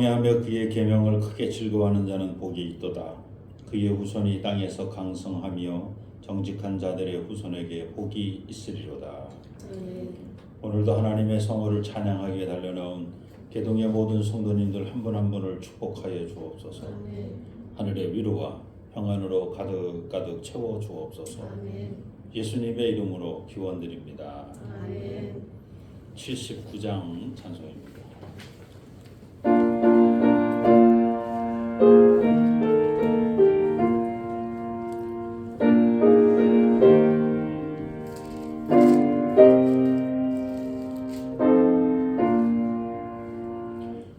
경외하며 그의 계명을 크게 즐거워하는 자는 복이 있도다. 그의 후손이 땅에서 강성하며 정직한 자들의 후손에게 복이 있으리로다. 오늘도 하나님의 성호를 찬양하기에 달려나온 개동의 모든 성도님들 한 분 한 분을 축복하여 주옵소서. 하늘의 위로와 평안으로 가득가득 채워 주옵소서. 예수님의 이름으로 기원드립니다. 79장 찬송입니다.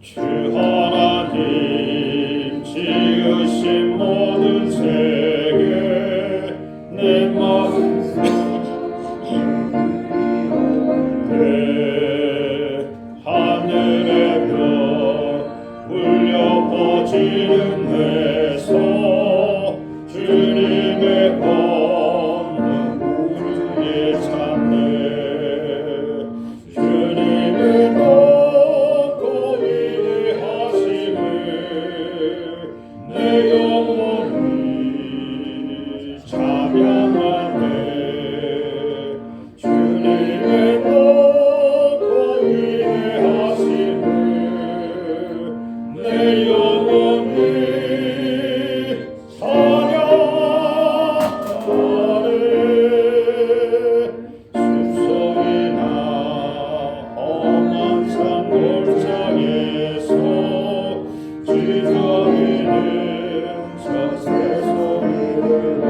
주 하나님 지으신 모든 세계 내 마음속에 하늘의 별 울려 퍼지는 데서 주님의 권능 우리의 찾네. 주님의 내 영혼이 찬양하네. 주님의 높고 위대하심을 내 영혼이 찬양하네. 숲속이나 험한 산 골짜기에서 지저귀는 저새 소리를 봐.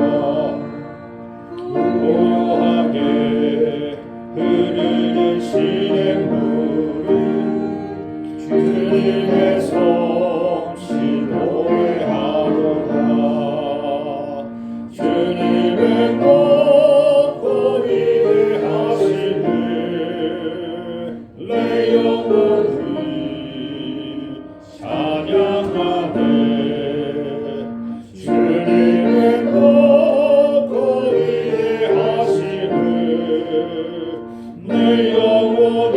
고요하게 흐르는 시냇물은 주님의 솜씨 노래하도다. 주님의 높고 위대하심을 내 영혼이 찬양하네. 주님의 높고 위대하심을 내 영혼이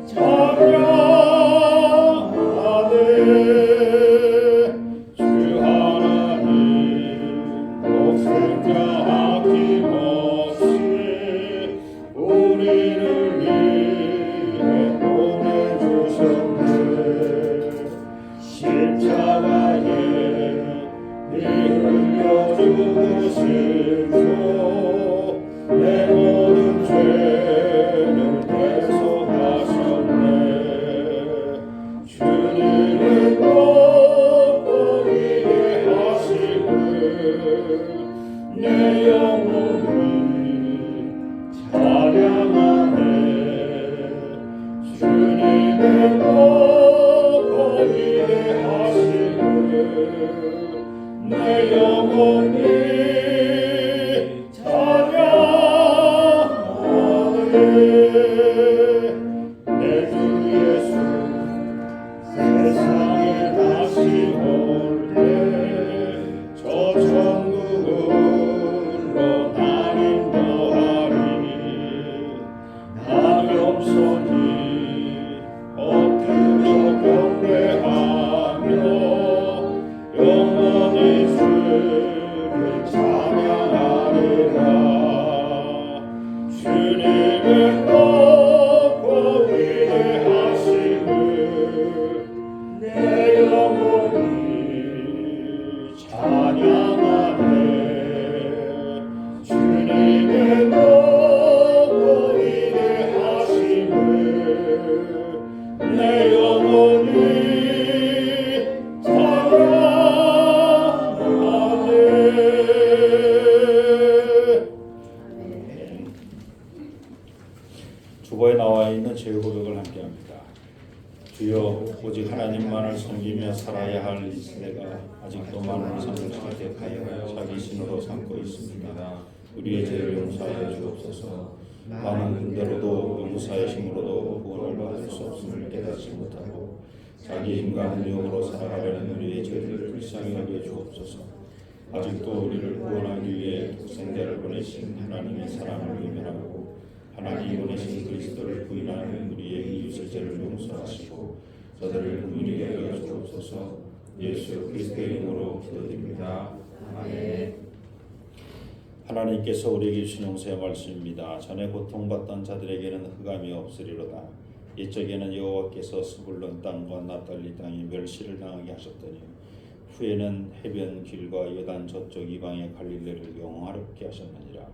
찬양하네. 주 하나님 독생자 아낌없이 우리를 위해 보내주셨네. 십자가에 피 흘려 죽으시고 내 모든 죄를 대속하셨네. 주님의 높고 위대하심을 내 영혼이 찬양하네. 주님의 높고 위대하심을 내 영혼이 찬양하네. 내 주 예수 세상에 다시 올 때 저 천국으로 날 인도하리. 나 겸손히 엎드려 경배하며 영원히 주를 찬양하리라. 주님의 높고 위대하심을 내 영혼이 찬양하네. 주님의 높고 위대하심을 내 영혼이 찬양하네. 주보에 나와 있는 죄 고백을 함께합니다. 주여, 오직 하나님만을 섬기며 살아야 할 이 세대가 아직도 많은 삶을 선택하여 자기 신으로 삼고 있습니다. 우리의 죄를 용서하여 주옵소서. 많은 군대로도 용사의 힘으로도 구원을 받을 수 없음을 깨닫지 못하고 자기 힘과 능력으로 살아가려는 우리의 죄를 불쌍히 여겨 주옵소서. 아직도 우리를 구원하기 위해 독생자를 보내신 하나님의 사랑을 외면하고 하나님이 보내신 그리스도를 부인하는 우리의 이웃의 죄를 용서하시고 저들을 긍휼히 여겨 주옵소서. 예수 그리스도의 이름으로 기도드립니다. 아멘. 하나님께서 우리에게 주신 용서의 말씀입니다. 전에 고통받던 자들에게는 흑암이 없으리로다. 옛적에는 여호와께서 스불론 땅과 납달리 땅이 멸시를 당하게 하셨더니 후에는 해변 길과 요단 저쪽 이방의 갈릴레를 영화롭게 하셨느니라.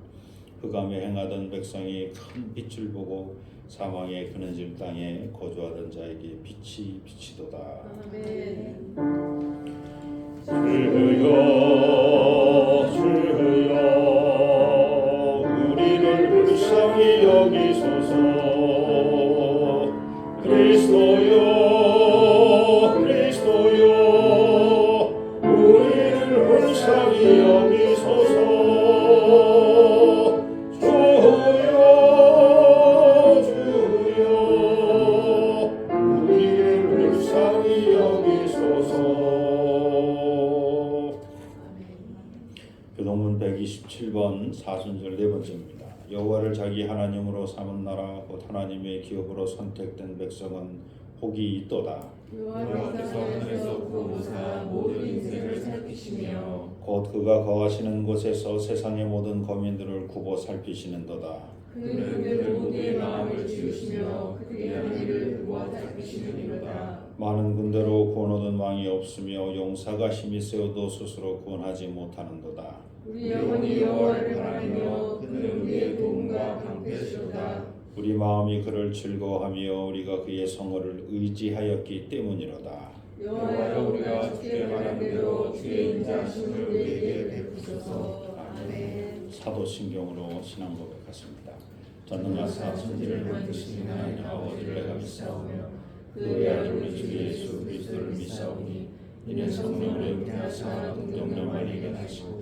흑암에 행하던 백성이 큰 빛을 보고 사망의 그늘질 땅에 거주하던 자에게 빛이 비치도다. 아멘. 주여 주여 우리를 불쌍히 여기소서. 그리스도여 그리스도여 우리를 불쌍히 여기소서. 주여 주여 우리를 불쌍히 여기소서. 교동문 127번 사순절 네 번째입니다. 여호와를 자기 하나님으로 삼은 나라 곧 하나님의 기업으로 선택된 백성은 복이 있도다. 여호와께서 하늘에서 구원하사 모든 인생을 살피시며 곧 그가 거하시는 곳에서 세상의 모든 거민들을 굽어 살피시는도다. 그는 그들 모두의 마음을 지으시며 그들의 하늘을 모아 살피시느니로다. 많은 군대로 구원 얻은 왕이 없으며 용사가 힘이 세어도 스스로 구원하지 못하는도다. 우리 영혼이 여호와를 바라며 그는 우리의 도움과 방패시로다. 우리 마음이 그를 즐거워하며 우리가 그의 성호를 의지하였기 때문이로다. 여호와여 우리가 주께 말한 대로 주의 인자하심을 우리에게 베푸소서. 아멘. 사도신경으로 신앙 고백하십니다. 전능하사 천지를 만드신 하나님 아버지를 내가 믿사오며 그 외아들 우리 주 예수 그리스도를 믿사오니 이는 성령을 잉태하사 동정녀 이게 하시고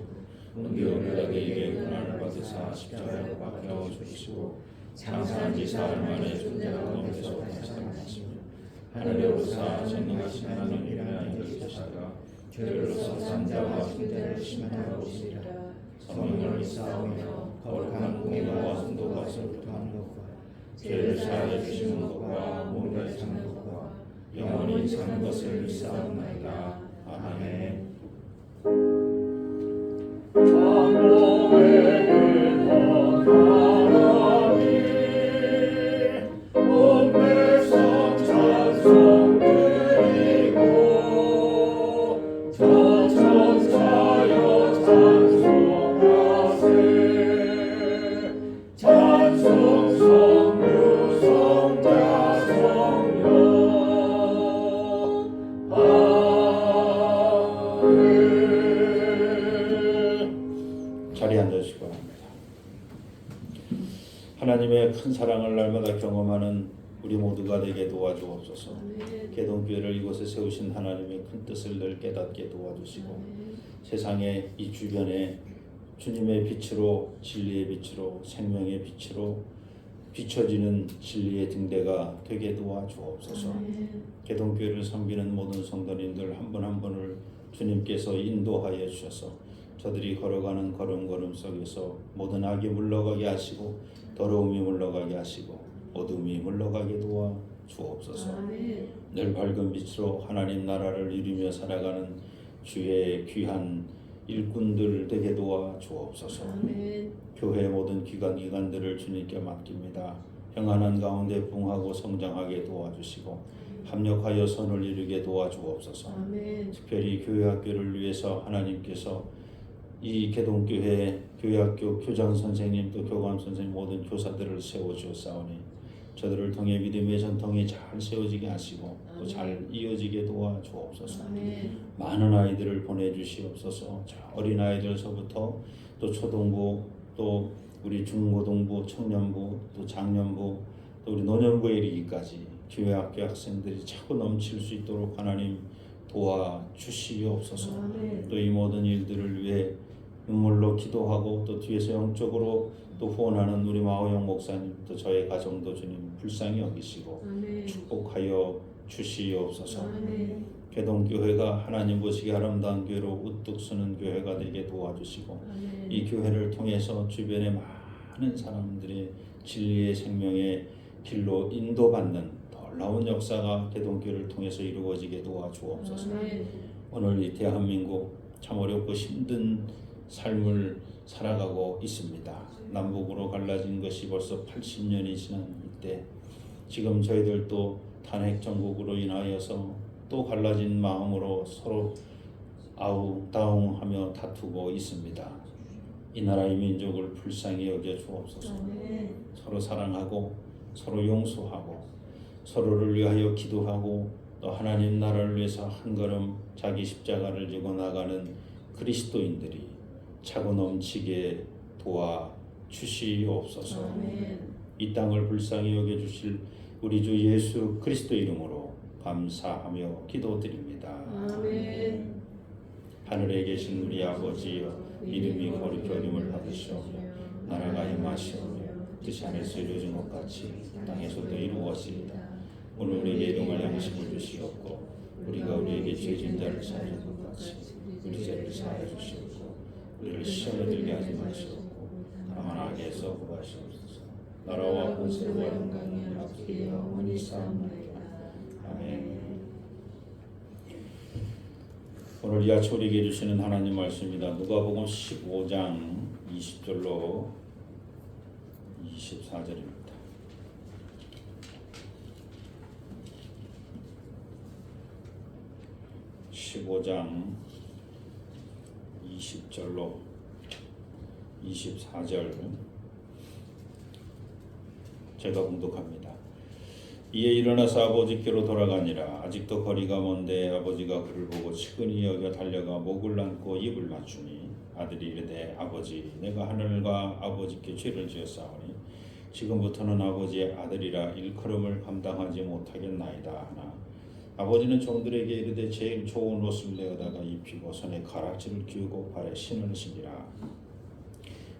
은교를 우리에게 고난을 받으사 십자가에 박혀 죽으시고 장사한 지 사흘 만에 존재가 넘겨서 다시 살아나시며 하늘에 오르사 전능하신 하나님이라 인도하시다가 죄로서 산자와 신자를 심판하러 오시리라. 성령을 믿사오며 거룩한 공의와 순도가 서로통하는 것과 죄를 사하여 주시는 것과 몸을 사는 것과 영원히 사는 것을 믿사옵나이다. 아멘. 장로에게 하나님 온 백성 찬송 드리고 천천사여 찬송하세. 찬송 성부 성자 성령 아멘. 자리에 앉으시기 바랍니다. 하나님의 큰 사랑을 날마다 경험하는 우리 모두가 되게 도와주옵소서. 개동교회를 이곳에 세우신 하나님의 큰 뜻을 늘 깨닫게 도와주시고 세상의 이 주변에 주님의 빛으로 진리의 빛으로 생명의 빛으로 비춰지는 진리의 등대가 되게 도와주옵소서. 개동교회를 섬기는 모든 성도님들 한 분 한 분을 주님께서 인도하여 주셔서 저들이 걸어가는 걸음걸음 속에서 모든 악이 물러가게 하시고 더러움이 물러가게 하시고 어둠이 물러가게 도와 주옵소서. 늘 밝은 빛으로 하나님 나라를 이루며 살아가는 주의 귀한 일꾼들 되게 도와 주옵소서. 교회 모든 기관들을 주님께 맡깁니다. 평안한 가운데 부흥하고 성장하게 도와주시고 합력하여 선을 이루게 도와주옵소서. 특별히 교회학교를 위해서 하나님께서 이 개동교회 교회학교 교장 선생님 또 교감 선생님 모든 교사들을 세워주었사오니 저들을 통해 믿음의 전통이 잘 세워지게 하시고 또 잘 이어지게 도와주옵소서. 많은 아이들을 보내주시옵소서. 어린 아이들서부터 또 초등부 또 우리 중고등부 청년부 또 장년부 또 우리 노년부에 이르기까지 교회학교 학생들이 차고 넘칠 수 있도록 하나님 도와주시옵소서. 또 이 모든 일들을 위해 눈물로 기도하고 또 뒤에서 영적으로 또 후원하는 우리 마호영 목사님 또 저의 가정도 주님 불쌍히 여기시고 축복하여 주시옵소서. 개동교회가 하나님 보시기 아름다운 교회로 우뚝 서는 교회가 되게 도와주시고 이 교회를 통해서 주변의 많은 사람들이 진리의 생명의 길로 인도받는 더 놀라운 역사가 개동교를 통해서 이루어지게 도와주옵소서. 오늘 이 대한민국 참 어렵고 힘든 삶을 살아가고 있습니다. 남북으로 갈라진 것이 벌써 80년이 지난 이때 지금 저희들도 탄핵 정국으로 인하여서 또 갈라진 마음으로 서로 아웅다웅하며 다투고 있습니다. 이 나라의 민족을 불쌍히 여겨 주옵소서. 서로 사랑하고 서로 용서하고 서로를 위하여 기도하고 또 하나님 나라를 위해서 한 걸음 자기 십자가를 지고 나가는 그리스도인들이 차고 넘치게 도와 주시옵소서. 이 땅을 불쌍히 여겨 주실 우리 주 예수 그리스도 이름으로 감사하며 기도드립니다. 하늘에 계신 우리 아버지여, 이름이 거룩히 여김을 받으시오며 나라가 임하시오며 뜻이 하늘에서 이루어진 것 같이 땅에서도 이루어지이다. 오늘 우리에게 일용할 양식을 주시옵고 우리가 우리에게 죄진 자를 사하는 것 같이 우리 죄를 사하여 주시옵고 우리를 시험에 들게 하지 마시옵고 다만 악에서 구하시옵소서. 나라와 권세와 영광이 아버지께 영원히 싸움나이다. 아멘. 오늘 이 아침 우리에게 주시는 하나님 말씀입니다. 누가복음 15장 20절로 24절입니다. 15장 20절로 24절 제가 봉독합니다. 이에 일어나서 아버지께로 돌아가니라. 아직도 거리가 먼데 아버지가 그를 보고 측은히 여겨 달려가 목을 안고 입을 맞추니 아들이 이르되 아버지 내가 하늘과 아버지께 죄를 지었사오니 지금부터는 아버지의 아들이라 일컬음을 감당하지 못하겠나이다 하나 아버지는 종들에게 이르되 제일 좋은 옷을 내어다가 입히고 손에 가락지를 끼우고 발에 신을 신이라.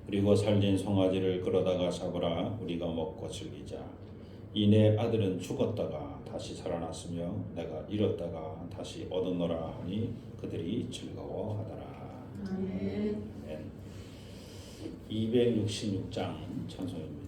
그리고 살진 송아지를 끌어다가 잡으라. 우리가 먹고 즐기자. 이내 아들은 죽었다가 다시 살아났으며 내가 잃었다가 다시 얻었노라 하니 그들이 즐거워하더라. 아멘. 266장 찬송입니다.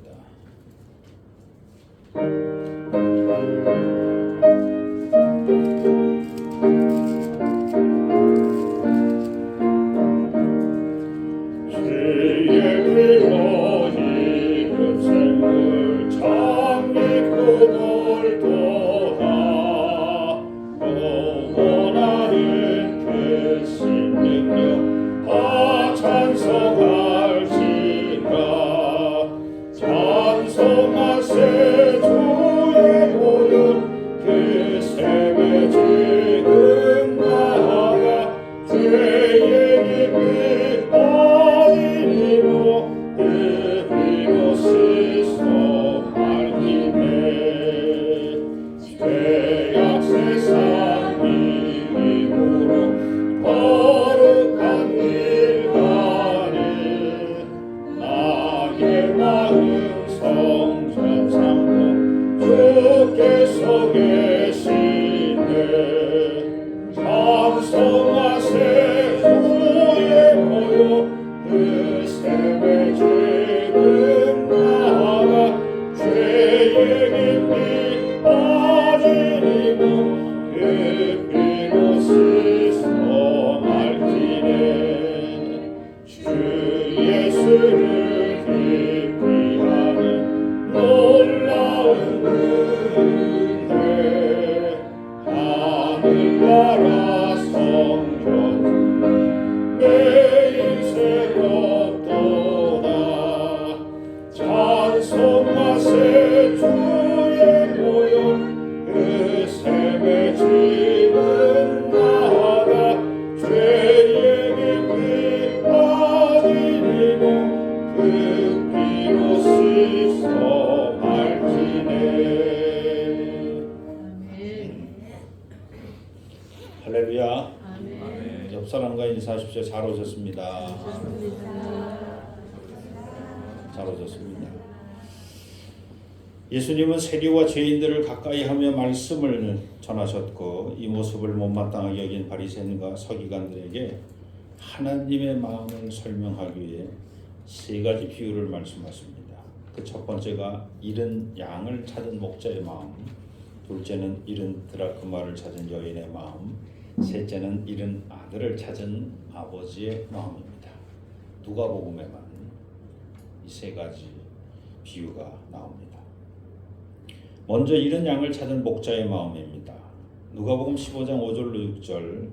할렐루야. 아멘. 옆 사람과 인사하십시오. 잘 오셨습니다. 잘 오셨습니다. 예수님은 세리와 죄인들을 가까이 하며 말씀을 전하셨고 이 모습을 못마땅하게 여긴 바리새인과 서기관들에게 하나님의 마음을 설명하기 위해 세 가지 비유를 말씀하십니다. 그 첫 번째가 잃은 양을 찾은 목자의 마음, 둘째는 잃은 드라크마를 찾은 여인의 마음, 셋째는 잃은 아들을 찾은 아버지의 마음입니다. 누가복음에만 이 세 가지 비유가 나옵니다. 먼저 잃은 양을 찾은 목자의 마음입니다. 누가복음 15장 5절로 6절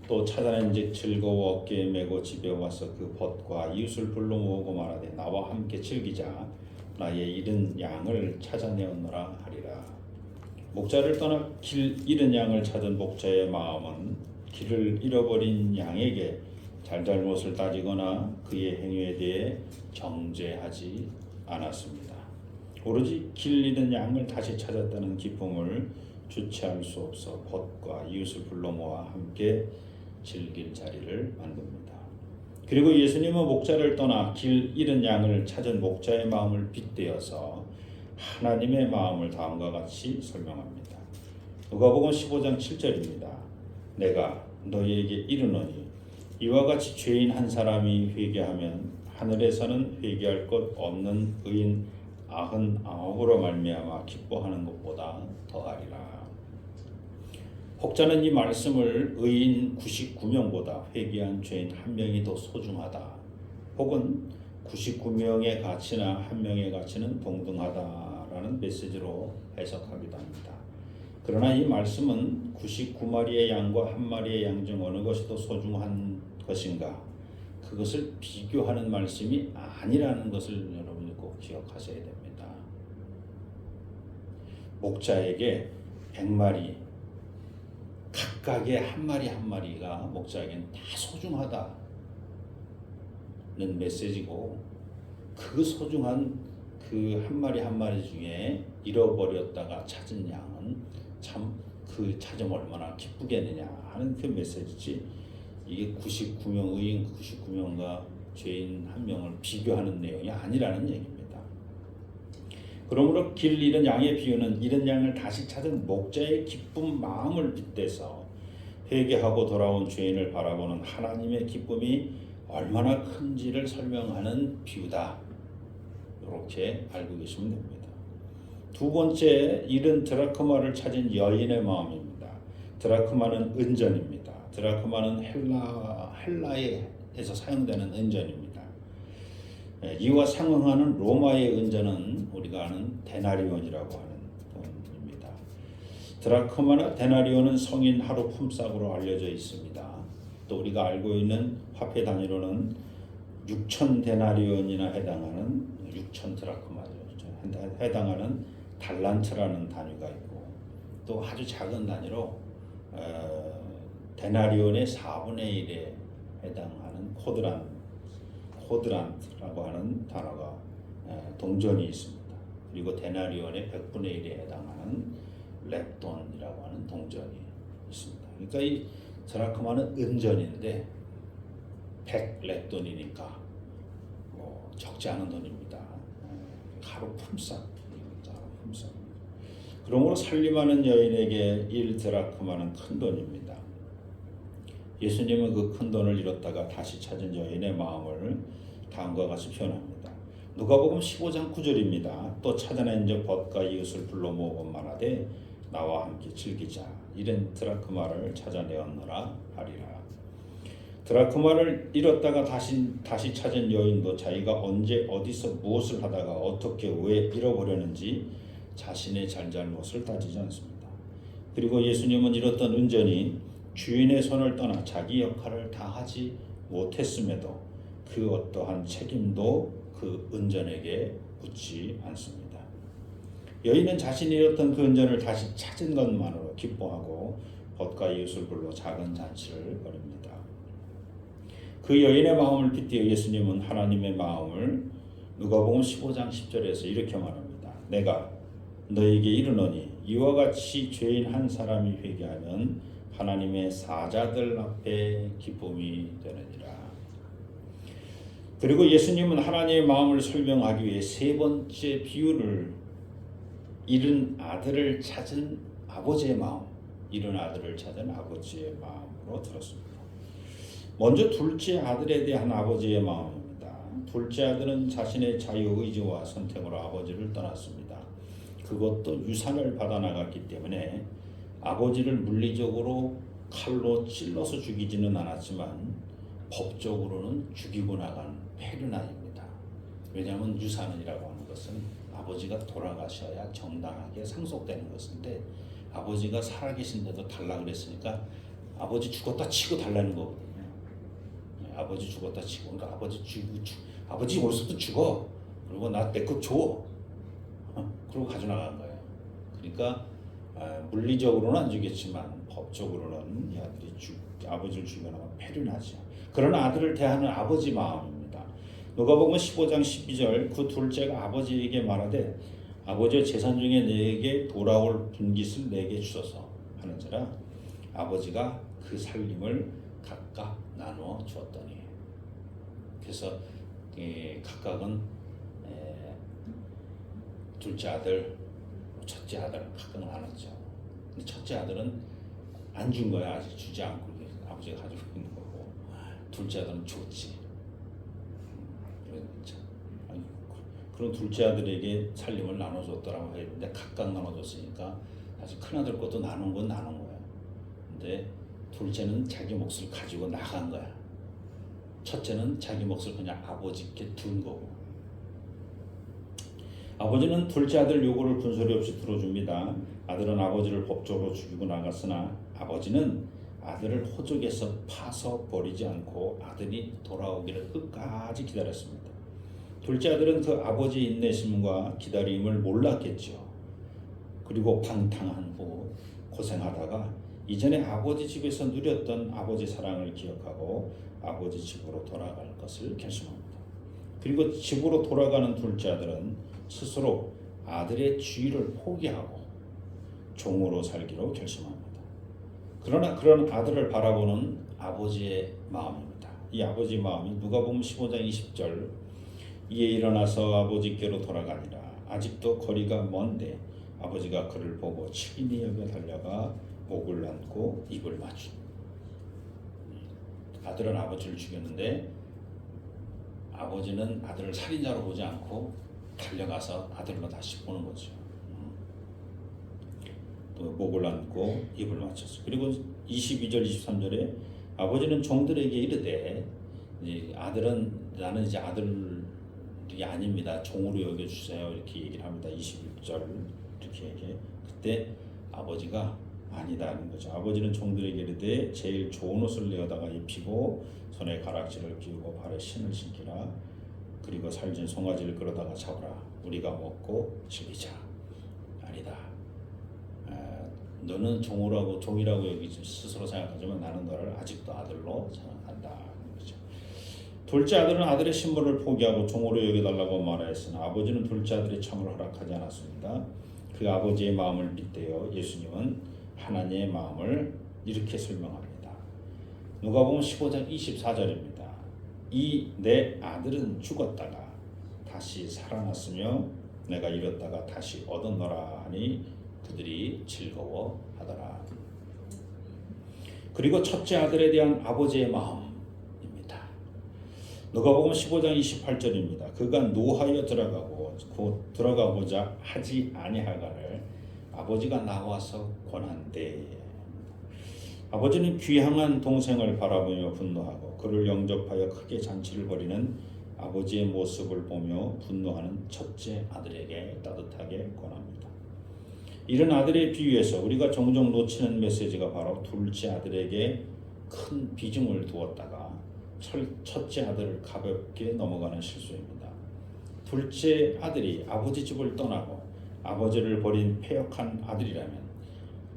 또 찾아낸즉 즐거워 어깨에 메고 집에 와서 그 벗과 이웃을 불러 모으고 말하되 나와 함께 즐기자 나의 잃은 양을 찾아내었노라 하리라. 목자를 떠나 길 잃은 양을 찾은 목자의 마음은 길을 잃어버린 양에게 잘잘못을 따지거나 그의 행위에 대해 정죄하지 않았습니다. 오로지 길 잃은 양을 다시 찾았다는 기쁨을 주체할 수 없어 벗과 이웃을 불러 모아 함께 즐길 자리를 만듭니다. 그리고 예수님은 목자를 떠나 길 잃은 양을 찾은 목자의 마음을 빗대어서 하나님의 마음을 다음과 같이 설명합니다. 누가복음 15장 7절입니다. 내가 너희에게 이르노니 이와 같이 죄인 한 사람이 회개하면 하늘에서는 회개할 것 없는 의인 99으로 말미암아 기뻐하는 것보다 더하리라. 혹자는 이 말씀을 의인 99명보다 회개한 죄인 1명이 더 소중하다, 혹은 99명의 가치나 1명의 가치는 동등하다라는 메시지로 해석하기도 합니다. 그러나 이 말씀은 99마리의 양과 1마리의 양 중 어느 것이 더 소중한 것인가, 그것을 비교하는 말씀이 아니라는 것을 여러분이 꼭 기억하셔야 됩니다. 목자에게 100마리 각각의 한 마리가 목자에게는 다 소중하다는 메시지고, 그 소중한 그 한 마리 중에 잃어버렸다가 찾은 양은 참 그 찾으면 얼마나 기쁘겠느냐 하는 그 메시지지, 이게 99명 의인 99명과 죄인 1명을 비교하는 내용이 아니라는 얘기입니다. 그러므로 길 잃은 양의 비유는 잃은 양을 다시 찾은 목자의 기쁜 마음을 빗대서 회개하고 돌아온 죄인을 바라보는 하나님의 기쁨이 얼마나 큰지를 설명하는 비유다, 이렇게 알고 계시면 됩니다. 두 번째, 잃은 드라크마를 찾은 여인의 마음입니다. 드라크마는 은전입니다. 드라크마는 헬라에서 사용되는 은전입니다. 이와 상응하는 로마의 은전은 우리가 아는 데나리온이라고 하는 돈입니다. 드라크마나 데나리온은 성인 하루 품삯으로 알려져 있습니다. 또 우리가 알고 있는 화폐 단위로는 6천 데나리온이나 해당하는 6천 드라크마죠. 해당하는 달란트라는 단위가 있고, 또 아주 작은 단위로 데나리온의 4분의 1에 해당하는 쿼드란트라고 하는 단어가 동전이 있습니다. 그리고 데나리온의 100분의 1에 해당하는 렙돈이라고 하는 동전이 있습니다. 그러니까 이 드라크마는 은전인데 100렙돈이니까 뭐 적지 않은 돈입니다. 하루 품삯입니다. 그러므로 살림하는 여인에게 1드라크마는 큰 돈입니다. 예수님은 그 큰 돈을 잃었다가 다시 찾은 여인의 마음을 다음과 같이 표현합니다. 누가복음 15장 9절입니다. 또 찾아낸 적 벗과 이웃을 불러 모으고 말하되 나와 함께 즐기자. 이른 드라크마를 찾아내었노라 하리라. 드라크마를 잃었다가 다시 찾은 여인도 자기가 언제 어디서 무엇을 하다가 어떻게 왜 잃어버렸는지 자신의 잘잘못을 따지지 않습니다. 그리고 예수님은 잃었던 은전이 주인의 손을 떠나 자기 역할을 다하지 못했음에도 그 어떠한 책임도 그 은전에게 묻지 않습니다. 여인은 자신이 잃었던 그 은전을 다시 찾은 것만으로 기뻐하고 벗과 이웃을 불러 작은 잔치를 벌입니다. 그 여인의 마음을 빗대어 예수님은 하나님의 마음을 누가복음 15장 10절에서 이렇게 말합니다. 내가 너에게 이르노니 이와 같이 죄인 한 사람이 회개하면 하나님의 사자들 앞에 기쁨이 되느니라. 그리고 예수님은 하나님의 마음을 설명하기 위해 세 번째 비유를 잃은 아들을 찾은 아버지의 마음, 잃은 아들을 찾은 아버지의 마음으로 들었습니다. 먼저 둘째 아들에 대한 아버지의 마음입니다. 둘째 아들은 자신의 자유의지와 선택으로 아버지를 떠났습니다. 그것도 유산을 받아 나갔기 때문에 아버지를 물리적으로 칼로 찔러서 죽이지는 않았지만 법적으로는 죽이고 나간 폐륜아입니다. 왜냐하면 유산이라고 하는 것은 아버지가 돌아가셔야 정당하게 상속되는 것인데 아버지가 살아계신데도 달라 그랬으니까 아버지 죽었다 치고 달라는 거거든요. 아버지 죽었다 치고, 그러니까 아버지 어디서도 죽어. 그리고 나 내 것 줘. 그러고 가져나간 거예요. 그러니까 물리적으로는 안 죽였지만 법적으로는 이 아들이 아버지를 죽여나가 폐륜하죠. 그런 아들을 대하는 아버지 마음입니다. 누가복음 15장 12절 그 둘째가 아버지에게 말하되 아버지의 재산 중에 내게 돌아올 분깃을 내게 주소서 하는지라 아버지가 그 살림을 각각 나누어 주었더니 그래서 각각은 둘째 아들, 첫째 아들 각각 나눴죠. 근데 첫째 아들은 안 준 거야. 아직 주지 않고 아버지가 가지고 있는 거고 둘째 아들은 줬지. 그런 둘째 아들에게 살림을 나눠줬더라고 했는데 각각 나눠줬으니까 사실 큰 아들 것도 나눈 건 나눈 거야. 근데 둘째는 자기 몫을 가지고 나간 거야. 첫째는 자기 몫을 그냥 아버지께 둔 거고. 아버지는 둘째 아들 요구를 분소리 없이 들어줍니다. 아들은 아버지를 법적으로 죽이고 나갔으나 아버지는 아들을 호적에서 파서 버리지 않고 아들이 돌아오기를 끝까지 기다렸습니다. 둘째 아들은 그 아버지의 인내심과 기다림을 몰랐겠죠. 그리고 방탕한 후 고생하다가 이전에 아버지 집에서 누렸던 아버지 사랑을 기억하고 아버지 집으로 돌아갈 것을 결심합니다. 그리고 집으로 돌아가는 둘째 아들은 스스로 아들의 지위를 포기하고 종으로 살기로 결심합니다. 그러나 그런 아들을 바라보는 아버지의 마음입니다. 이 아버지 마음이 누가복음 15장 20절 이에 일어나서 아버지께로 돌아가니라. 아직도 거리가 먼데 아버지가 그를 보고 친히 여겨 달려가 목을 안고 입을 맞춘. 아들은 아버지를 죽였는데 아버지는 아들을 살인자로 보지 않고 달려가서 아들로 다시 보는 거죠. 또 목을 안고 입을 맞췄어. 그리고 22절 23절에 아버지는 종들에게 이르되 이제 아들은 나는 이제 아들이 아닙니다. 종으로 여겨주세요. 이렇게 얘기를 합니다. 21절 이렇게 얘기해. 그때 아버지가 아니다는 거죠. 아버지는 종들에게 이르되 제일 좋은 옷을 내어다가 입히고 손에 가락지를 끼우고 발에 신을 신기라. 그리고 살진 송아지를 끌어다가 잡으라. 우리가 먹고 즐기자. 아니다. 너는 종이라고 여기 스스로 생각하지만 나는 너를 아직도 아들로 생각한다. 그렇죠. 둘째 아들은 아들의 신분을 포기하고 종으로 여겨달라고 말하였으나 아버지는 둘째 아들의 청을 허락하지 않았습니다. 그 아버지의 마음을 빗대어 예수님은 하나님의 마음을 이렇게 설명합니다. 누가복음 15장 24절입니다. 이 내 아들은 죽었다가 다시 살아났으며 내가 잃었다가 다시 얻었노라 하니 그들이 즐거워하더라. 그리고 첫째 아들에 대한 아버지의 마음입니다. 누가복음 15장 28절입니다. 그가 노하여 들어가고자 하지 아니하거늘 아버지가 나와서 권한대. 아버지는 귀향한 동생을 바라보며 분노하고 그를 영접하여 크게 잔치를 벌이는 아버지의 모습을 보며 분노하는 첫째 아들에게 따뜻하게 권합니다. 이런 아들의 비유에서 우리가 종종 놓치는 메시지가 바로 둘째 아들에게 큰 비중을 두었다가 첫째 아들을 가볍게 넘어가는 실수입니다. 둘째 아들이 아버지 집을 떠나고 아버지를 버린 패역한 아들이라면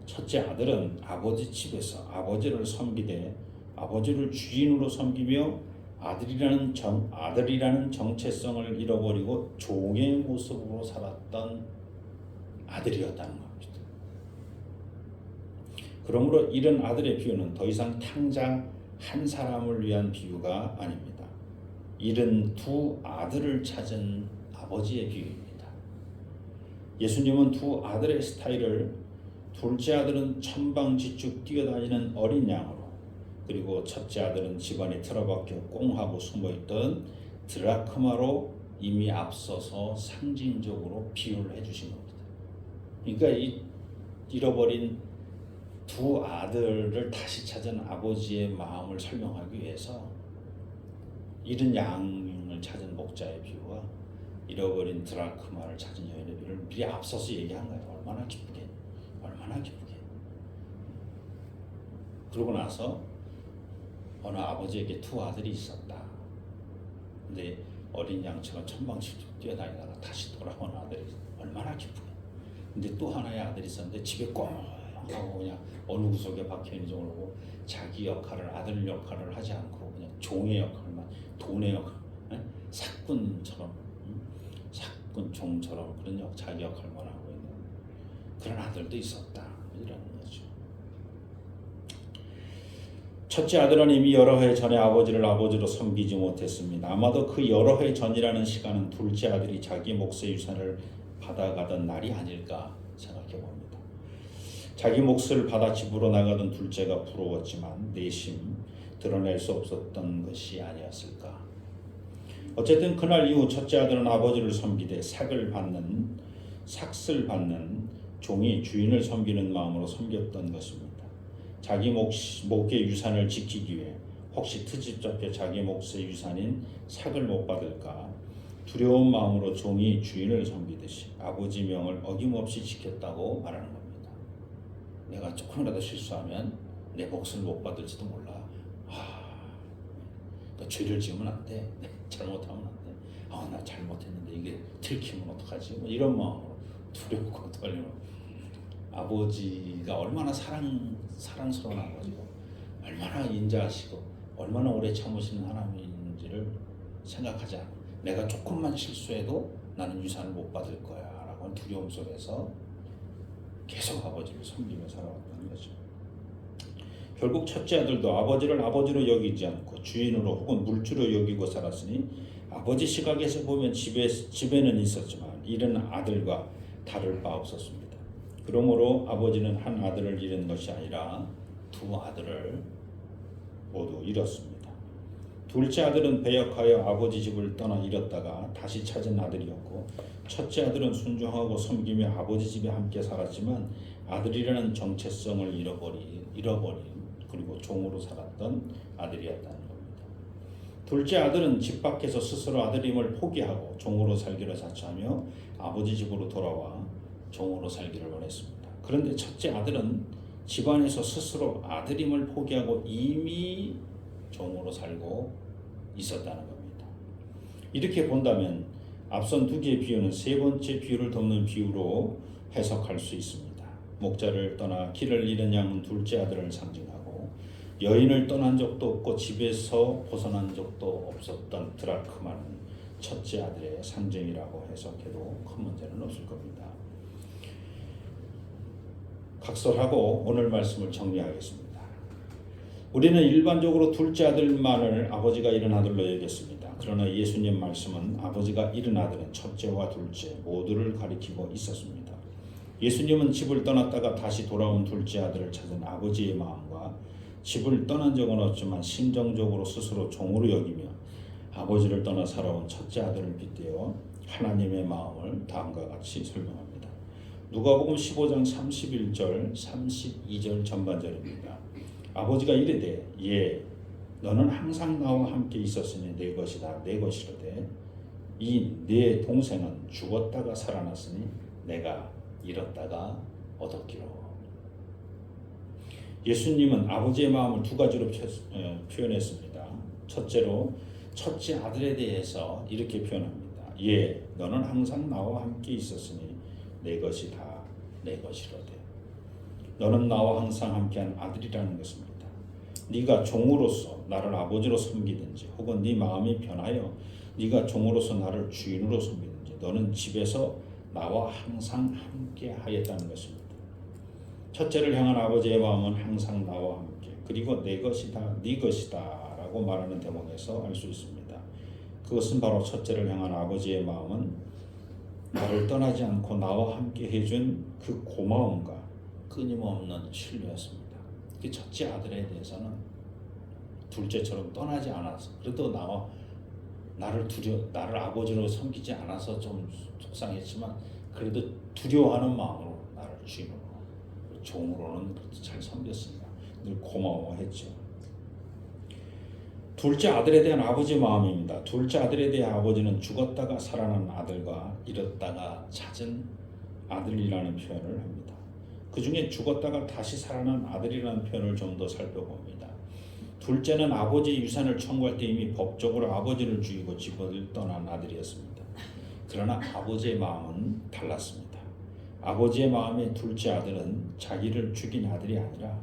첫째 아들은 아버지 집에서 아버지를 섬기되 아버지를 주인으로 섬기며 아들이라는 정체성을 잃어버리고 종의 모습으로 살았던 아들이었다는 겁니다. 그러므로 이런 아들의 비유는 더 이상 탕자 한 사람을 위한 비유가 아닙니다. 잃은 두 아들을 찾은 아버지의 비유입니다. 예수님은 두 아들의 스타일을 둘째 아들은 천방지축 뛰어다니는 어린 양으로 그리고 첫째 아들은 집안에 틀어박혀 꽁하고 숨어있던 드라크마로 이미 앞서서 상징적으로 비유를 해주신 겁니다. 그러니까 이 잃어버린 두 아들을 다시 찾은 아버지의 마음을 설명하기 위해서 잃은 양을 찾은 목자의 비유와 잃어버린 드라크마를 찾은 여인의 비유를 미리 앞서서 얘기한 거예요. 얼마나 기쁘게, 얼마나 기쁘게. 그러고 나서 어느 아버지에게 두 아들이 있었다. 근데 어린 양처럼 천방지축 뛰어다니다가 다시 돌아온 아들이 얼마나 기쁘게. 근데 또 하나의 아들이 있었는데 집에 꽁 하고 그냥 어느 구석에 박혀있는지 모르고 자기 역할을, 아들 역할을 하지 않고 그냥 종의 역할만, 돈의 역할, 사꾼처럼, 사꾼 종처럼 그런 자기 역할만 하고 있는 그런 아들도 있었다. 이라는 거죠. 첫째 아들은 이미 여러 해 전에 아버지를 아버지로 섬기지 못했습니다. 아마도 그 여러 해 전이라는 시간은 둘째 아들이 자기 몫의 유산을 받아가던 날이 아닐까 생각해 봅니다. 자기 몫을 받아 집으로 나가던 둘째가 부러웠지만 내심 드러낼 수 없었던 것이 아니었을까. 어쨌든 그날 이후 첫째 아들은 아버지를 섬기되 삭을 받는 종이 주인을 섬기는 마음으로 섬겼던 것입니다. 자기 몫의 유산을 지키기 위해 혹시 트집 잡혀 자기 몫의 유산인 삭을 못 받을까 두려운 마음으로 종이 주인을 섬기듯이 아버지 명을 어김없이 지켰다고 말하는 겁니다. 내가 조금이라도 실수하면 내 몫을 못 받을지도 몰라. 그러니까 죄를 지으면 안 돼. 잘못하면 안 돼. 나 잘못했는데 이게 들키면 어떡하지? 뭐 이런 마음으로 두렵고 떨리고. 아버지가 얼마나 사랑스러워가지고 얼마나 인자하시고 얼마나 오래 참으시는 하나님인지를 생각하지 않아. 내가 조금만 실수해도 나는 유산을 못 받을 거야 라고 하는 두려움 속에서 계속 아버지를 섬기며 살아왔다는 거죠. 결국 첫째 아들도 아버지를 아버지로 여기지 않고 주인으로 혹은 물주로 여기고 살았으니 아버지 시각에서 보면 집에는 있었지만 잃은 아들과 다를 바 없었습니다. 그러므로 아버지는 한 아들을 잃은 것이 아니라 두 아들을 모두 잃었습니다. 둘째 아들은 배역하여 아버지 집을 떠나 잃었다가 다시 찾은 아들이었고 첫째 아들은 순종하고 섬기며 아버지 집에 함께 살았지만 아들이라는 정체성을 잃어버린 그리고 종으로 살았던 아들이었다는 겁니다. 둘째 아들은 집 밖에서 스스로 아들임을 포기하고 종으로 살기를 자처하며 아버지 집으로 돌아와 종으로 살기를 원했습니다. 그런데 첫째 아들은 집안에서 스스로 아들임을 포기하고 이미 종으로 살고 있었다는 겁니다. 이렇게 본다면 앞선 두 개의 비유는 세 번째 비유를 덮는 비유로 해석할 수 있습니다. 목자를 떠나 길을 잃은 양은 둘째 아들을 상징하고 여인을 떠난 적도 없고 집에서 벗어난 적도 없었던 드라크마는 첫째 아들의 상징이라고 해석해도 큰 문제는 없을 겁니다. 각설하고 오늘 말씀을 정리하겠습니다. 우리는 일반적으로 둘째 아들만을 아버지가 잃은 아들로 여겼습니다. 그러나 예수님 말씀은 아버지가 잃은 아들은 첫째와 둘째 모두를 가리키고 있었습니다. 예수님은 집을 떠났다가 다시 돌아온 둘째 아들을 찾은 아버지의 마음과 집을 떠난 적은 없지만 심정적으로 스스로 종으로 여기며 아버지를 떠나 살아온 첫째 아들을 빗대어 하나님의 마음을 다음과 같이 설명합니다. 누가복음 15장 31절 32절 전반절입니다. 아버지가 이르되 너는 항상 나와 함께 있었으니 내 것이다 내 것이로되 이 내 동생은 죽었다가 살아났으니 내가 잃었다가 얻었기로. 예수님은 아버지의 마음을 두 가지로 표현했습니다. 첫째로 첫째 아들에 대해서 이렇게 표현합니다. 너는 항상 나와 함께 있었으니 내 것이 다 내 것이로되. 너는 나와 항상 함께한 아들이라는 것입니다. 네가 종으로서 나를 아버지로 섬기든지 혹은 네 마음이 변하여 네가 종으로서 나를 주인으로 섬기든지 너는 집에서 나와 항상 함께하였다는 것입니다. 첫째를 향한 아버지의 마음은 항상 나와 함께 그리고 내 것이다 네 것이다 라고 말하는 대목에서 알 수 있습니다. 그것은 바로 첫째를 향한 아버지의 마음은 나를 떠나지 않고 나와 함께 해준 그 고마움과 끊임없는 신뢰였습니다. 그 첫째 아들에 대해서는 둘째처럼 떠나지 않아서 그래도 나를 아버지로 섬기지 않아서 좀 속상했지만 그래도 두려워하는 마음으로 주인으로, 종으로는 잘 섬겼습니다. 늘 고마워했죠. 둘째 아들에 대한 아버지 마음입니다. 둘째 아들에 대한 아버지는 죽었다가 살아난 아들과 잃었다가 찾은 아들이라는 표현을 합니다. 그 중에 죽었다가 다시 살아난 아들이라는 표현을 좀 더 살펴봅니다. 둘째는 아버지의 유산을 청구할 때 이미 법적으로 아버지를 죽이고 집을 떠난 아들이었습니다. 그러나 아버지의 마음은 달랐습니다. 아버지의 마음에 둘째 아들은 자기를 죽인 아들이 아니라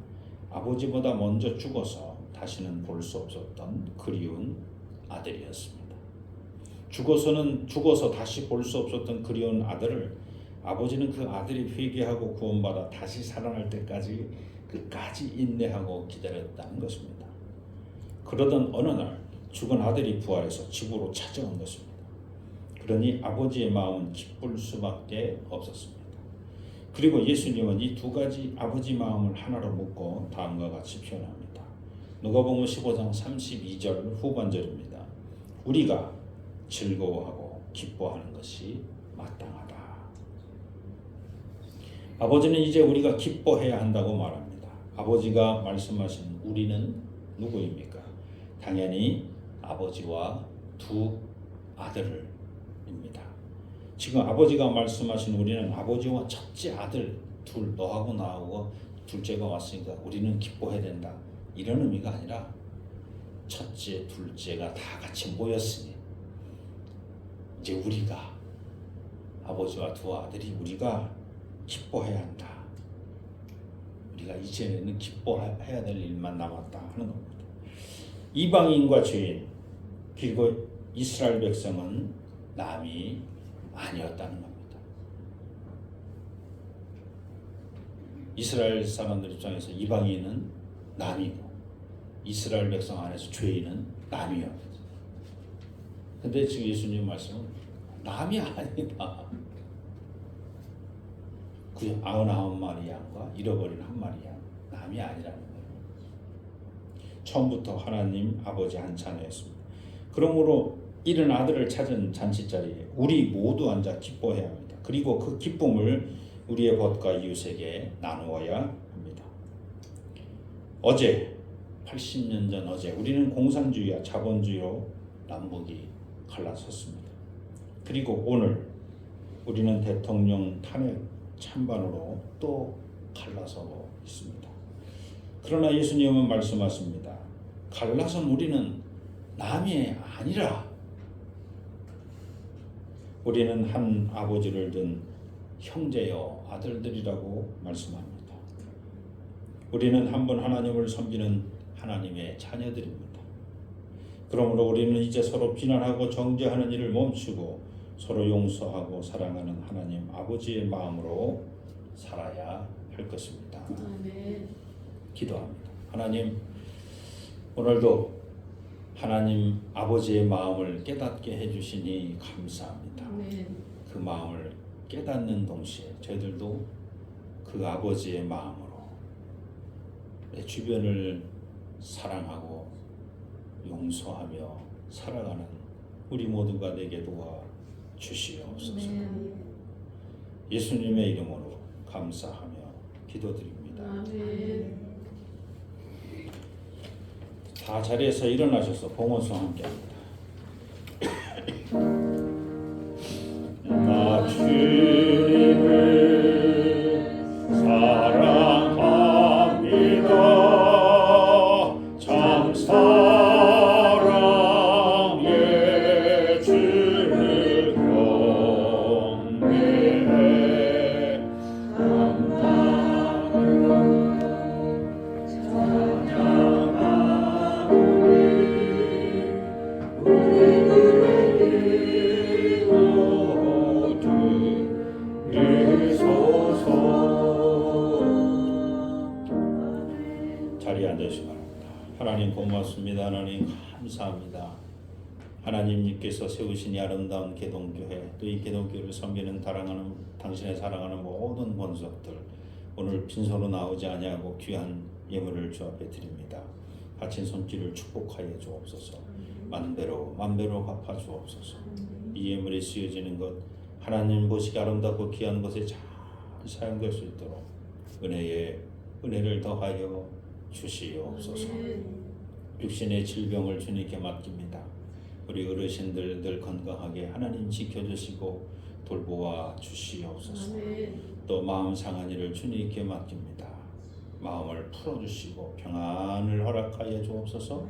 아버지보다 먼저 죽어서 다시는 볼 수 없었던 그리운 아들이었습니다. 죽어서 다시 볼 수 없었던 그리운 아들을 아버지는 그 아들이 회개하고 구원받아 다시 살아날 때까지 끝까지 인내하고 기다렸다는 것입니다. 그러던 어느 날 죽은 아들이 부활해서 집으로 찾아온 것입니다. 그러니 아버지의 마음은 기쁠 수밖에 없었습니다. 그리고 예수님은 이 두 가지 아버지 마음을 하나로 묶고 다음과 같이 표현합니다. 누가복음 15장 32절 후반절입니다. 우리가 즐거워하고 기뻐하는 것이 마땅하다. 아버지는 이제 우리가 기뻐해야 한다고 말합니다. 아버지가 말씀하신 우리는 누구입니까? 당연히 아버지와 두 아들입니다. 지금 아버지가 말씀하신 우리는 아버지와 첫째 아들 둘, 너하고 나하고 둘째가 왔으니까 우리는 기뻐해야 된다, 이런 의미가 아니라 첫째, 둘째가 다 같이 모였으니 이제 우리가, 아버지와 두 아들이 우리가 기뻐해야 한다. 우리가 이제는 기뻐해야 될 일만 남았다 하는 겁니다. 이방인과 죄인 그리고 이스라엘 백성은 남이 아니었다는 겁니다. 이스라엘 사람들 입장에서 이방인은 남이고 이스라엘 백성 안에서 죄인은 남이요. 근데 지금 예수님 말씀은 남이 아니다. 그 99마리 양과 잃어버린 한 마리 양, 남이 아니라는 거예요. 처음부터 하나님 아버지 한 차례였습니다. 그러므로 이른 아들을 찾은 잔치자리에 우리 모두 앉아 기뻐해야 합니다. 그리고 그 기쁨을 우리의 벗과 이웃에게 나누어야 합니다. 어제 80년 전 어제 우리는 공산주의와 자본주의로 남북이 갈라섰습니다. 그리고 오늘 우리는 대통령 탄핵 찬반으로 또 갈라서고 있습니다. 그러나 예수님은 말씀하십니다. 갈라선 우리는 남이 아니라 우리는 한 아버지를 둔 형제여 아들들이라고 말씀합니다. 우리는 한 분 하나님을 섬기는 하나님의 자녀들입니다. 그러므로 우리는 이제 서로 비난하고 정죄하는 일을 멈추고 서로 용서하고 사랑하는 하나님 아버지의 마음으로 살아야 할 것입니다. 아멘. 기도합니다. 하나님, 오늘도 하나님 아버지의 마음을 깨닫게 해주시니 감사합니다. 아멘. 그 마음을 깨닫는 동시에 저희들도 그 아버지의 마음으로 내 주변을 사랑하고 용서하며 살아가는 우리 모두가 되게 도와 주시옵소서. 예수님의 이름으로 감사하며 기도드립니다. 아멘. 다 자리에서 일어나셔서 봉헌송 함께합니다. 나 주님을 사랑합니다. 참 사랑의 주를 경배해 자리에 앉으시기 바랍니다. 하나님 고맙습니다. 하나님 감사합니다. 하나님께서 세우신 이 아름다운 개동교회, 또 이 개동교회를 섬기는 당신의 사랑하는 모든 권속들, 오늘 빈손으로 나오지 아니하고 귀한 예물을 주 앞에 드립니다. 바친 손길을 축복하여 주옵소서. 만배로 갚아 주옵소서. 이 예물이 쓰여지는 것 하나님 보시기 아름답고 귀한 것에 잘 사용될 수 있도록 은혜를 더하여 주시옵소서. 육신의 질병을 주님께 맡깁니다. 우리 어르신들 늘 건강하게 하나님 지켜주시고 돌보아 주시옵소서. 또 마음 상한 일을 주님께 맡깁니다. 마음을 풀어주시고 평안을 허락하여 주옵소서.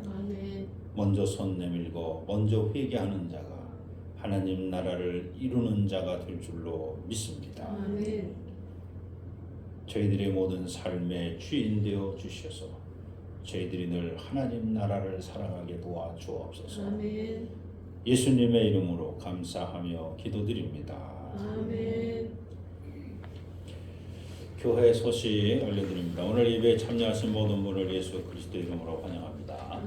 먼저 손 내밀고 먼저 회개하는 자가 하나님 나라를 이루는 자가 될 줄로 믿습니다. 저희들의 모든 삶의 주인 되어 주셔서 저희들이 늘 하나님 나라를 살아가게 도와 주옵소서. 예수님의 이름으로 감사하며 기도드립니다. 교회 소식 알려드립니다. 오늘 예배에 참여하신 모든 분을 예수 그리스도 이름으로 환영합니다.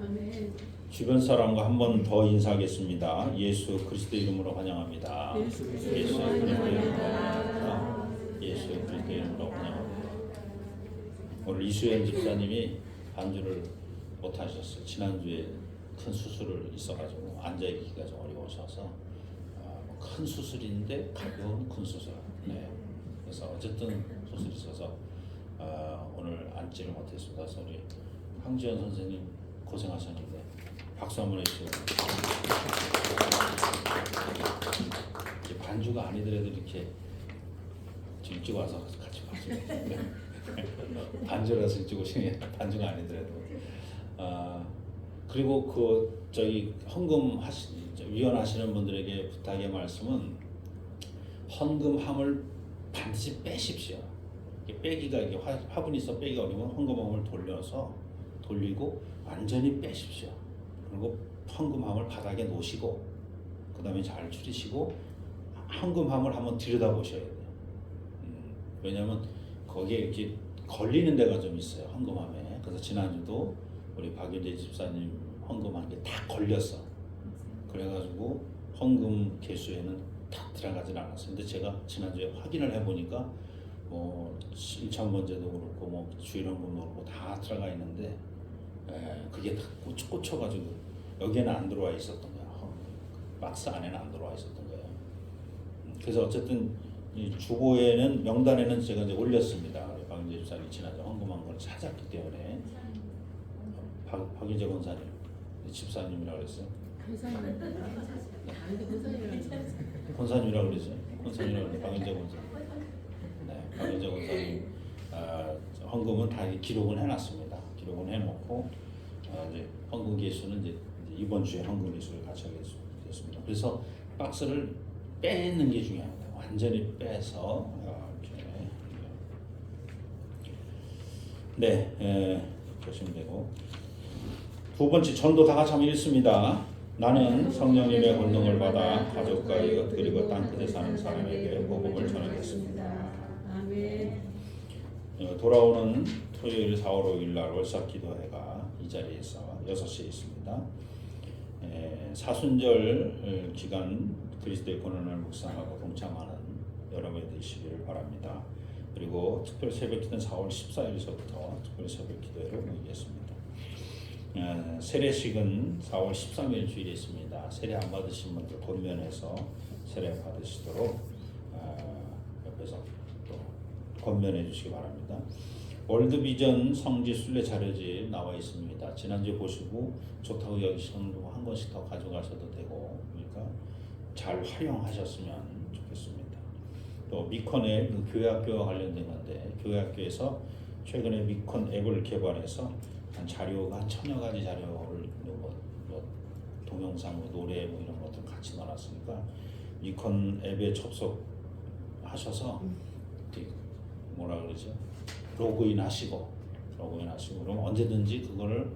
주변 사람과 한 번 더 인사하겠습니다. 예수 그리스도 이름으로 환영합니다. 예수 그리스도 이름으로 환영합니다. 예수 그리스도 이름으로 환영합니다. 오늘 이수연 집사님이 반주를 못 하셨어요. 지난주에 큰 수술을 있어가지고 앉아있기가 좀 어려우셔서 큰 수술인데 가벼운 큰 수술. 네. 그래서 어쨌든 수술이 있어서 오늘 앉지를 못했습니다. 그래서 우리 황지연 선생님 고생하셨는데 박수 한번 해주세요. 반주가 아니더라도 이렇게 일찍 와서 같이 박수. 반주라서 일찍 오시면 반주가 아니더라도. 그리고 그 저희 헌금 위원하시는 분들에게 부탁의 말씀은 헌금함을 반드시 빼십시오. 빼기가 이게 화분이 있어 빼기가 어려우면 헌금함을 돌리고 완전히 빼십시오. 그리고 헌금함을 바닥에 놓으시고 그 다음에 잘 추리시고 헌금함을 한번 들여다보셔야 돼요. 왜냐하면 거기에 이렇게 걸리는 데가 좀 있어요. 헌금함에. 그래서 지난주도 우리 박윤재 집사님 헌금한 게 다 걸렸어. 그래가지고 헌금 개수에는 다 들어가진 않았어요. 근데 제가 지난주에 확인을 해보니까 뭐 1,000번째도 그렇고 뭐 주일헌금도 그렇고 다 들어가 있는데 그게 다 꽂혀가지고 여기에는 안 들어와 있었던 거예요. 박스 안에는 안 들어와 있었던 거예요. 그래서 어쨌든 이 주보에는 명단에는 제가 이제 올렸습니다. 박윤재 집사님이 지난주 헌금한 걸 찾았기 때문에 박윤재 권사님 집사님이라고 그랬어요. 권사님이라고 그랬어요. 권사님이라고 그랬어요. 박윤재 권사님. 네, 박윤재 권사님 헌금은 다 기록은 해놨습니다. 기록은 해놓고 이제 헌금 개수는 이제 이번 주에 헌금 개수를 같이 하게 됐습니다. 그래서 박스를 빼는 게 중요합니다. 완전히 빼서 이렇게 네 보시면 되고 두 번째 전도 다 같이 한번 읽습니다. 나는 성령님의 권능을 받아 가족과 이웃 그리고 땅끝에 사는 사람에게 복음을 전하겠습니다. 돌아오는 토요일 4월 5일 날 월삭 기도회가 이 자리에서 6시에 있습니다. 사순절 기간 그리스도의 권한을 묵상하고 동참하는 여러분이 되시기를 바랍니다. 그리고 특별 새벽 기도는 4월 14일서부터 특별 새벽 기도회를 모이겠습니다. 세례식은 4월 13일 주일에 있습니다. 세례 안 받으신 분들 권면해서 세례 받으시도록 옆에서 또 권면해 주시기 바랍니다. 월드비전 성지 순례 자료집 나와 있습니다. 지난주에 보시고 좋다고 여기시는 분 한 권씩 더 가져가셔도 되고 그러니까 잘 활용하셨으면 좋겠습니다. 또 미컨 앱 교회학교와 관련된 건데 교회학교에서 최근에 미컨 앱을 개발해서 한 자료가 한 1000여 가지 자료를 뭐 동영상, 노래 뭐 이런 것들 같이 넣어놨으니까 미컨 앱에 접속하셔서 뭐라 그러죠? 로그인 하시고 그럼 언제든지 그거를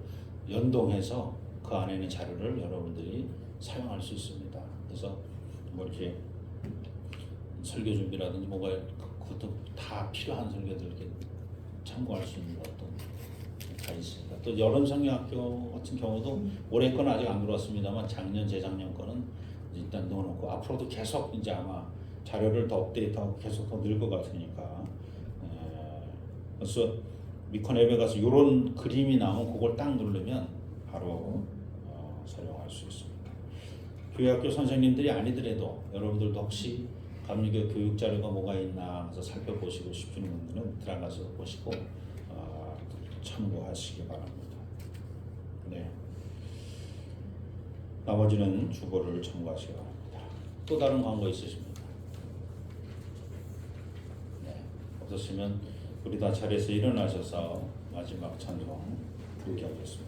연동해서 그 안에 있는 자료를 여러분들이 사용할 수 있습니다. 그래서 뭐 이렇게 설교 준비라든지 뭐가 그것도 다 필요한 설교들 이렇게 참고할 수 있는 것도 다 있습니다. 또 여름 성경학교 같은 경우도 올해 건 아직 안 들어왔습니다만 작년 재작년 거는 일단 넣어놓고 앞으로도 계속 이제 아마 자료를 더 업데이트하고 계속 더 늘 것 같으니까 그래서 미컨 앱에 가서 이런 그림이 나오면 그걸 딱 누르면 바로 사용할 수 있습니다. 교회학교 선생님들이 아니더라도 여러분들도 혹시 감리교 교육 자료가 뭐가 있나 해서 살펴보시고 싶으신 분들은 들어가서 보시고 참고하시기 바랍니다. 네. 나머지는 주보를 참고하시기 바랍니다. 또 다른 광고 있으십니까? 네. 없으시면 우리 다 자리에서 일어나셔서 마지막 찬송 부르게 하겠습니다.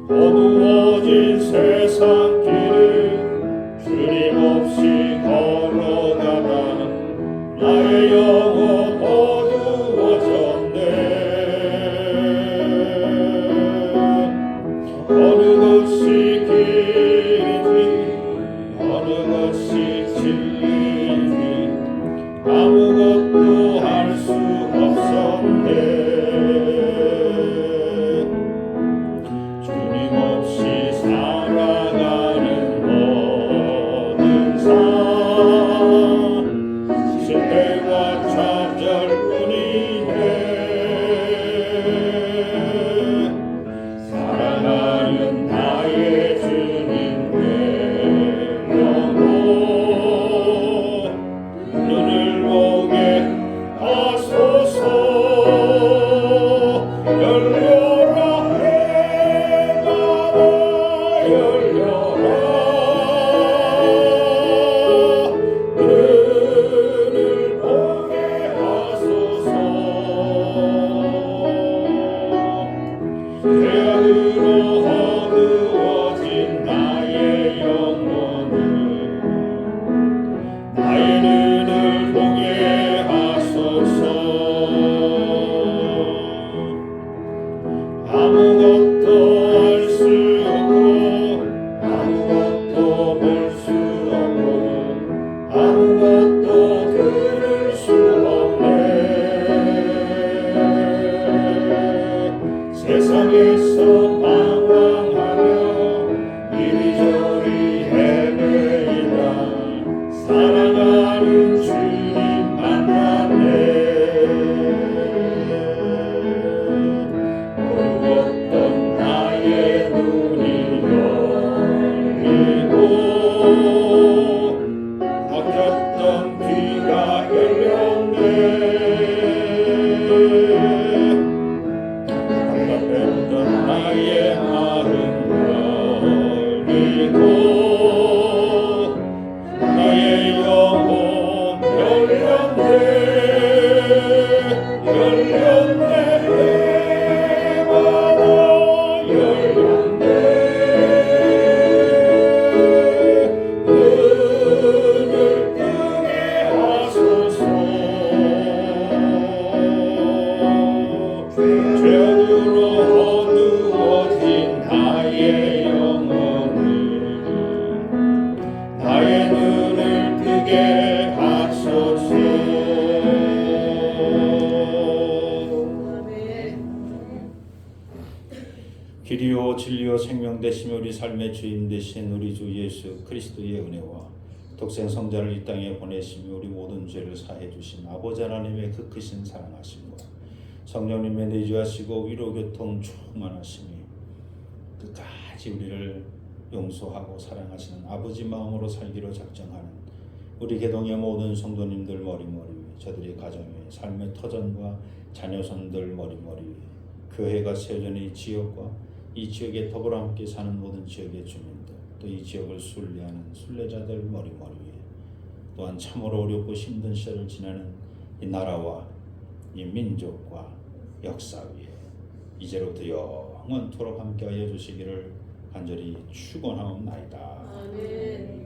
어두워진 세상 길을 주님 없이 걸어가다 나의 영혼 어두워졌네. 어느 것이 길인지 어느 것이 진리인지 아무것도 알 수 없었네. 주님 없이 살아가는 모든 삶 실패와 좌절뿐이네. 사랑하는 나의 주님 내 영혼 눈을 보게 하소서. 열려라 해마다 열려라. 눈을 보게 하소서. 죄악으로 어두워진 나의 영혼을 나의 눈을 보게 하소서. 아무것도 알 수 없고 아무것도 볼 수 없고 아무것도 들을 수 없네. 세상에서 방황하며 이리저리 헤매이다 사랑하는 주님 만났네. 어두웠던 나의 눈이 열리고 막혔던 귀가 열렸네. 답답했던 나의 말은 열리고 나의 영혼 열렸네. 열렸네. 해마다 열렸네. 눈을 뜨게 하소서. 죄악으로 어두워진 나의 영혼을 나의 눈을 뜨게 하소서. 길이요 진리요 생명 되시며 우리 삶의 주인 되신 우리 주 예수 그리스도의 은혜와 독생 성자를 이 땅에 보내시며 우리 모든 죄를 사해 주신 아버지 하나님의 그 크신 사랑하심과 성령님의 내주하시고 위로교통 충만하심이 끝까지 우리를 용서하고 사랑하시는 아버지 마음으로 살기로 작정하는 우리 개동의 모든 성도님들 머리머리 위에 저들의 가정 위에 삶의 터전과 자녀손들 머리머리 위에 교회가 세워진 이 지역과 이 지역에 더불어 함께 사는 모든 지역의 주민들 또 이 지역을 순례하는 순례자들 머리머리 위에 또한 참으로 어렵고 힘든 시절을 지나는 이 나라와 이 민족과 역사 위에 이제로부터 영원토록 함께하여 주시기를 간절히 축원하옵나이다. 아멘.